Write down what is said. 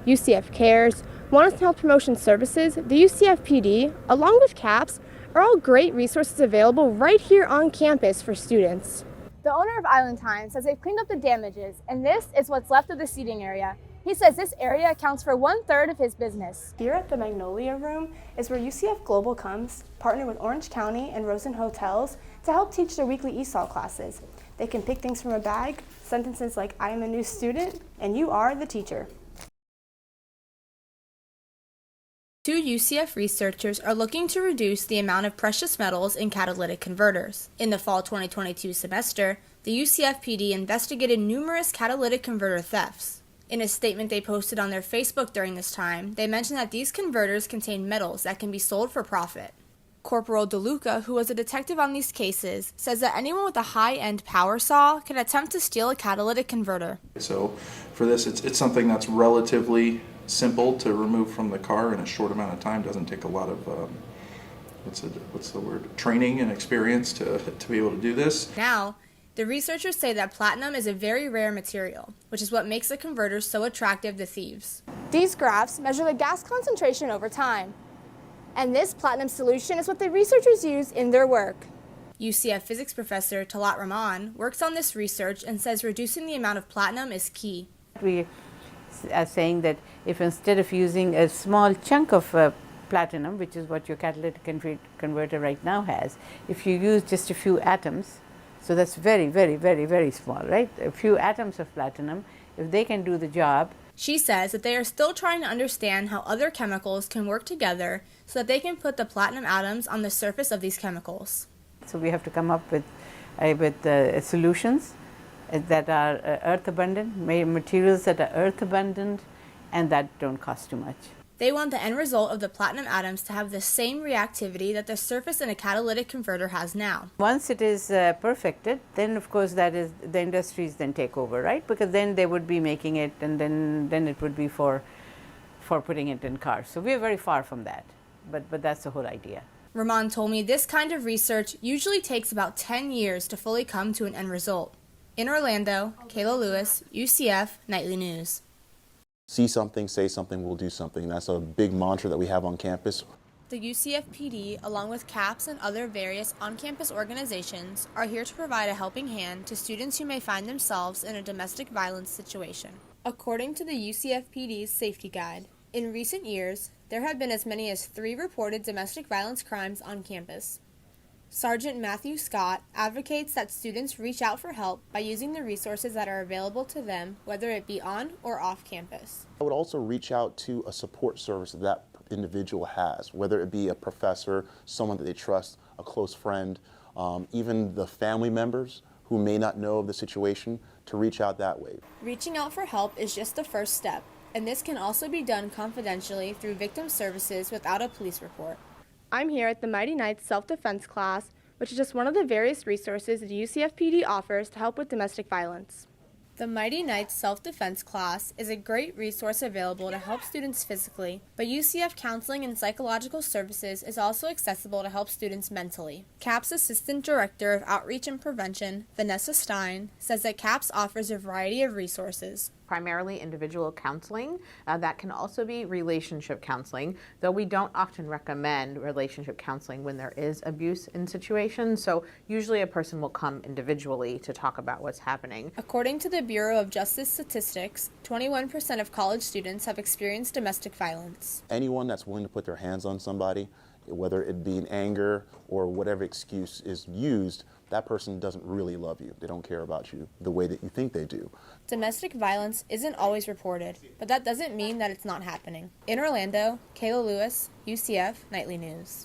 UCF Cares, Wellness and Health Promotion Services, the UCF PD, along with CAPS, are all great resources available right here on campus for students. The owner of Island Time says they've cleaned up the damages, and this is what's left of the seating area. He says this area accounts for 1/3 of his business. Here at the Magnolia Room is where UCF Global comes, partnered with Orange County and Rosen Hotels to help teach their weekly ESOL classes. They can pick things from a bag, sentences like "I am a new student" and "You are the teacher." Two UCF researchers are looking to reduce the amount of precious metals in catalytic converters. In the fall 2022 semester, the UCF PD investigated numerous catalytic converter thefts. In a statement they posted on their Facebook during this time, they mentioned that these converters contain metals that can be sold for profit. Corporal DeLuca, who was a detective on these cases, says that anyone with a high-end power saw can attempt to steal a catalytic converter. So for this, it's something that's relatively simple to remove from the car in a short amount of time. Doesn't take a lot of training and experience to be able to do this. Now, the researchers say that platinum is a very rare material, which is what makes the converters so attractive to thieves. These graphs measure the gas concentration over time, and this platinum solution is what the researchers use in their work. UCF physics professor Talat Rahman works on this research and says reducing the amount of platinum is key. We are saying that if instead of using a small chunk of platinum, which is what your catalytic converter right now has, if you use just a few atoms, so that's very, very, very, very small, right? A few atoms of platinum, if they can do the job. She says that they are still trying to understand how other chemicals can work together so that they can put the platinum atoms on the surface of these chemicals. So we have to come up with solutions that are earth abundant, materials that are earth abundant, and that don't cost too much. They want the end result of the platinum atoms to have the same reactivity that the surface in a catalytic converter has now. Once it is perfected, then of course that is the industries then take over, right? Because then they would be making it, and then it would be for putting it in cars. So we are very far from that, but that's the whole idea. Rahman told me this kind of research usually takes about 10 years to fully come to an end result. In Orlando, Kayla Lewis, UCF Nightly News. See something, say something, we'll do something. That's a big mantra that we have on campus. The UCF PD, along with CAPS and other various on-campus organizations, are here to provide a helping hand to students who may find themselves in a domestic violence situation. According to the UCF PD's Safety Guide, in recent years, there have been as many as 3 reported domestic violence crimes on campus. Sergeant Matthew Scott advocates that students reach out for help by using the resources that are available to them, whether it be on or off campus. I would also reach out to a support service that individual has, whether it be a professor, someone that they trust, a close friend, even the family members who may not know of the situation, to reach out that way. Reaching out for help is just the first step, and this can also be done confidentially through victim services without a police report. I'm here at the Mighty Knights self-defense class, which is just one of the various resources the UCF PD offers to help with domestic violence. The Mighty Knights self-defense class is a great resource available to help students physically, but UCF Counseling and Psychological Services is also accessible to help students mentally. CAPS Assistant Director of Outreach and Prevention, Vanessa Stein, says that CAPS offers a variety of resources. Primarily individual counseling. That can also be relationship counseling, though we don't often recommend relationship counseling when there is abuse in situations. So usually a person will come individually to talk about what's happening. According to the Bureau of Justice Statistics, 21% of college students have experienced domestic violence. Anyone that's willing to put their hands on somebody, whether it be in anger or whatever excuse is used, that person doesn't really love you. They don't care about you the way that you think they do. Domestic violence isn't always reported, but that doesn't mean that it's not happening. In Orlando, Kayla Lewis, UCF Nightly News.